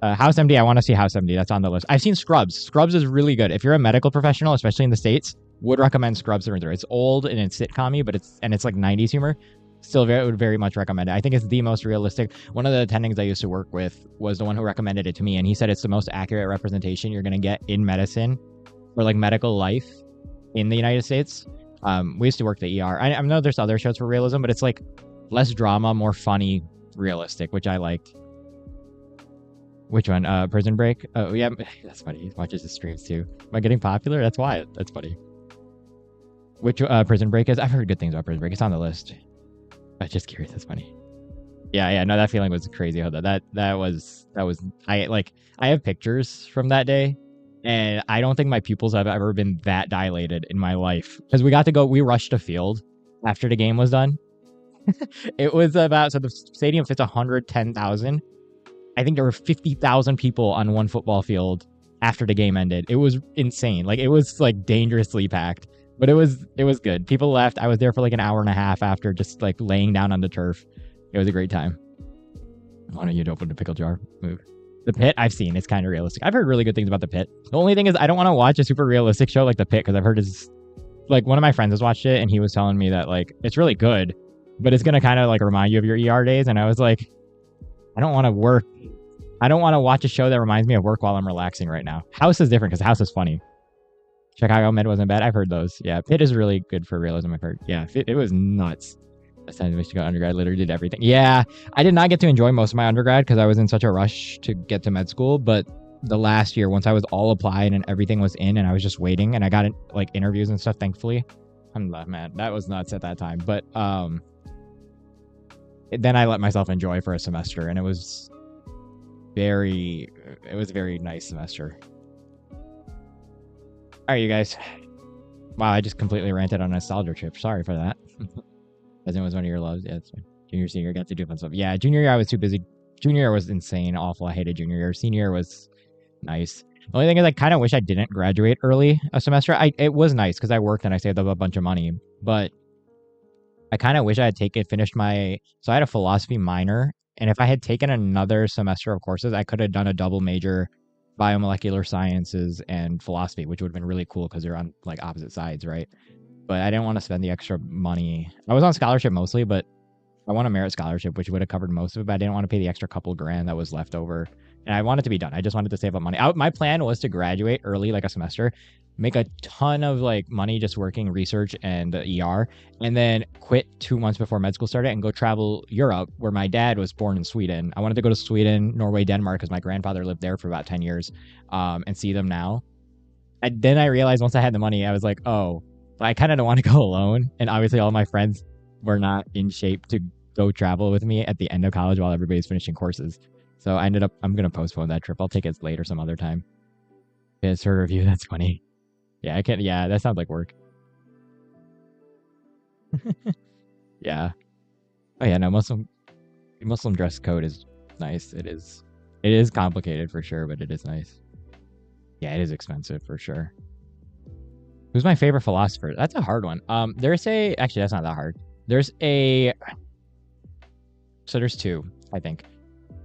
House MD, I want to see House MD. That's on the list. I've seen Scrubs. Scrubs is really good. If you're a medical professional, especially in the States, would recommend Scrubs through and through. It's old and it's sitcom-y, but it's like 90s humor. Still would very much recommend it. I think it's the most realistic. One of the attendings I used to work with was the one who recommended it to me, and he said it's the most accurate representation you're going to get in medicine or like medical life in the United States. We used to work the ER. I know there's other shows for realism, but it's like less drama, more funny, realistic, which I liked. Which one? Prison Break? Oh, yeah. That's funny. He watches his streams too. Am I getting popular? That's why. That's funny. Which Prison Break is? I've heard good things about Prison Break. It's on the list. I'm just curious. That's funny. Yeah. No, that feeling was crazy. That was. I have pictures from that day, and I don't think my pupils have ever been that dilated in my life because we rushed a field after the game was done. It was so the stadium fits 110,000. I think there were 50,000 people on one football field after the game ended. It was insane. Like it was like dangerously packed, but it was good. People left. I was there for like an hour and a half after, just like laying down on the turf. It was a great time. Why don't you open the pickle jar? Move. The Pit, I've seen. It's kind of realistic. I've heard really good things about The Pit. The only thing is I don't want to watch a super realistic show like The Pit because I've heard it's like one of my friends has watched it and he was telling me that like it's really good, but it's going to kind of like remind you of your ER days. And I was like, I don't want to work. I don't want to watch a show that reminds me of work while I'm relaxing right now. House is different because House is funny. Chicago Med wasn't bad. I've heard those. Yeah, Pitt is really good for realism. I've heard. Yeah, it was nuts. That's time to go undergrad. Literally did everything. Yeah, I did not get to enjoy most of my undergrad because I was in such a rush to get to med school. But the last year, once I was all applied and everything was in, and I was just waiting, and I got like interviews and stuff. Thankfully, man, that was nuts at that time. But then I let myself enjoy for a semester, and it was a very nice semester. All right, you guys. Wow, I just completely ranted on a nostalgia trip. Sorry for that. As it was one of your loves. Yeah, it's fine. Junior, senior, got to do fun stuff. Yeah, junior year I was too busy. Junior year was insane, awful. I hated junior year. Senior year was nice. The only thing is I kind of wish I didn't graduate early a semester. It was nice because I worked and I saved up a bunch of money, but I kind of wish I had finished my, so I had a philosophy minor, and if I had taken another semester of courses, I could have done a double major, biomolecular sciences and philosophy, which would have been really cool because they're on like opposite sides, right? But I didn't want to spend the extra money. I was on scholarship mostly, but I want a merit scholarship, which would have covered most of it, but I didn't want to pay the extra couple grand that was left over. And I wanted to be done. I just wanted to save up money. My plan was to graduate early, like a semester, make a ton of like money just working research and the ER, and then quit 2 months before med school started and go travel Europe, where my dad was born in Sweden. I wanted to go to Sweden, Norway, Denmark, because my grandfather lived there for about 10 years, and see them now. And then I realized once I had the money, I was like, oh, but I kind of don't want to go alone. And obviously all my friends were not in shape to go travel with me at the end of college while everybody's finishing courses. So I'm going to postpone that trip. I'll take it later some other time. It's her review. That's funny. Yeah, yeah, that sounds like work. Yeah. Oh yeah, no, Muslim dress code is nice. It is complicated for sure, but it is nice. Yeah, it is expensive for sure. Who's my favorite philosopher? That's a hard one. Actually, that's not that hard. There's a So there's two, I think.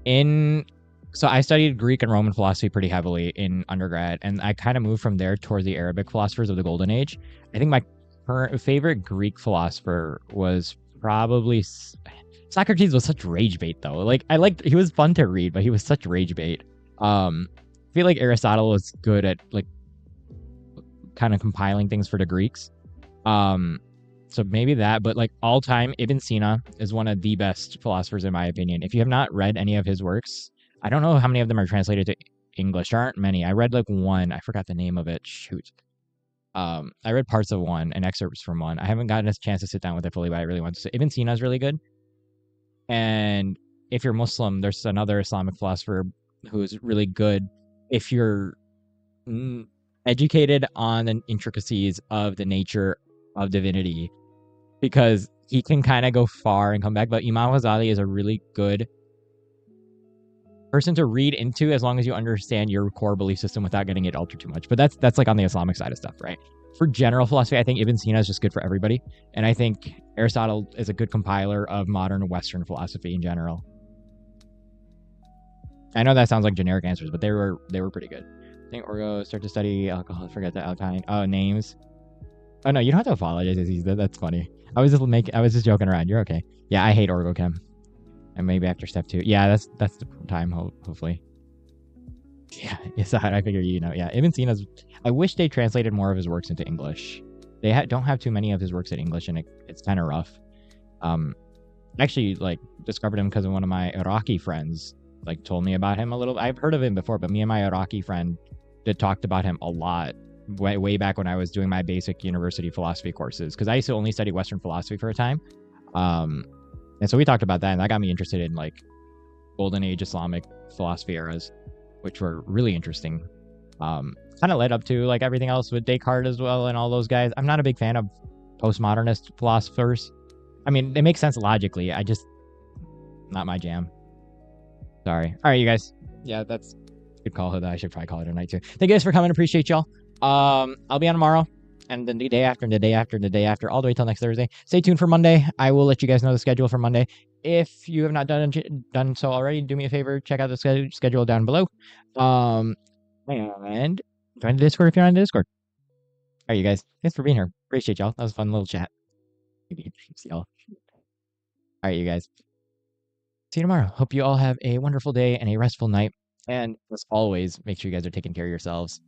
In so I studied Greek and Roman philosophy pretty heavily in undergrad, and I kind of moved from there toward the Arabic philosophers of the Golden Age. I think my current favorite Greek philosopher was probably Socrates. Was such rage bait though. Like I liked he was fun to read, but he was such rage bait. I feel like Aristotle was good at like kind of compiling things for the Greeks. Um, so maybe that, but like all time, Ibn Sina is one of the best philosophers in my opinion. If you have not read any of his works, I don't know how many of them are translated to English. There aren't many. I read like one. I forgot the name of it. Shoot. I read parts of one and excerpts from one. I haven't gotten a chance to sit down with it fully, but I really want to. Say Ibn Sina is really good. And if you're Muslim, there's another Islamic philosopher who is really good. If you're educated on the intricacies of the nature of divinity, because he can kind of go far and come back. But Imam Ghazali is a really good person to read into as long as you understand your core belief system without getting it altered too much. But that's like on the Islamic side of stuff, right? For general philosophy, I think Ibn Sina is just good for everybody, and I think Aristotle is a good compiler of modern Western philosophy in general. I know that sounds like generic answers, but they were pretty good. I think Orgo start to study alcohol. Forget the alkyne. Oh, names. Oh no, you don't have to apologize, Aziz. That's funny. I was just joking around. You're okay. Yeah, I hate Orgochem. And maybe after step 2. Yeah, that's the time. Hopefully. Yeah, yes, I figure you know. Yeah, Ibn Sina's. I wish they translated more of his works into English. They don't have too many of his works in English, and it's kind of rough. Actually, like discovered him because of one of my Iraqi friends. Like told me about him a little. I've heard of him before, but me and my Iraqi friend did talked about him a lot way back when I was doing my basic university philosophy courses, because I used to only study Western philosophy for a time. And so we talked about that, and that got me interested in like Golden Age Islamic philosophy eras, which were really interesting. Kind of led up to like everything else with Descartes as well and all those guys. I'm not a big fan of postmodernist philosophers. I mean, they make sense logically. I just not my jam. Sorry. All right, you guys. Yeah, that's a good call. I should probably call it a night too. Thank you guys for coming. Appreciate y'all. I'll be on tomorrow, and then the day after, and the day after, and the day after, all the way till next Thursday. Stay tuned for Monday. I will let you guys know the schedule for Monday. If you have not done so already, do me a favor, check out the schedule down below. And join the Discord if you're on the Discord. All right, you guys. Thanks for being here. Appreciate y'all. That was a fun little chat. Thanks, y'all. All right, you guys. See you tomorrow. Hope you all have a wonderful day and a restful night. And as always, make sure you guys are taking care of yourselves.